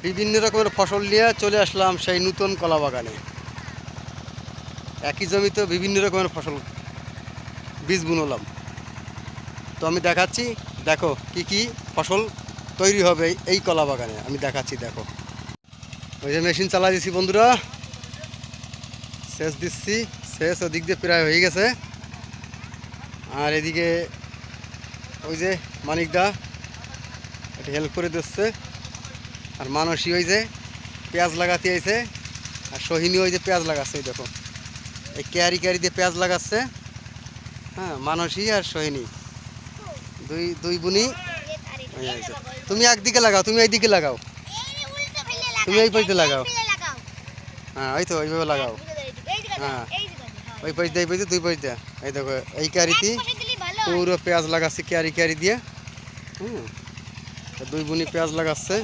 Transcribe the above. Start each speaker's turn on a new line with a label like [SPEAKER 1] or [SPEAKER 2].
[SPEAKER 1] বিভিন্ন রকমের ফসল নিয়ে চলে আসলাম সেই নতুন কলা বাগানে। একই জমিতে বিভিন্ন রকমের ফসল বীজ বুনলাম। তো আমি দেখাচ্ছি, দেখো কি কি ফসল তৈরি হবে এই কলা বাগানে। আমি দেখাচ্ছি, দেখো ওই যে মেশিন চালা দিচ্ছি বন্ধুরা, সেচ দিচ্ছি। সেচ ওদিক দিয়ে প্রায় হয়ে গেছে। আর এদিকে ওই যে মানিকদা একটু হেল্প করে দিচ্ছে। আর মানসী ওই যে পেঁয়াজ লাগাতে আইছে। আর সোহিনী ওই যে পেঁয়াজ লাগাচ্ছে, দেখো এই ক্যারি ক্যারি দিয়ে পেঁয়াজ লাগাচ্ছে। হ্যাঁ, মানসী আর সোহিনী দুই দুই বোনই। তুমি একদিকে লাগাও, তুমি এইদিকে লাগাও, তুমি এই পাশে লাগাও। হ্যাঁ, ওই তো ওইভাবে লাগাও। হ্যাঁ, ওই পাশ দিয়ে এই পাশে দুই পাশ দিয়ে। এই দেখো এই ক্যারিতে পুরো পেঁয়াজ লাগাচ্ছে, ক্যারি ক্যারি দিয়ে। হুম, দুই বোনই পেঁয়াজ লাগাচ্ছে।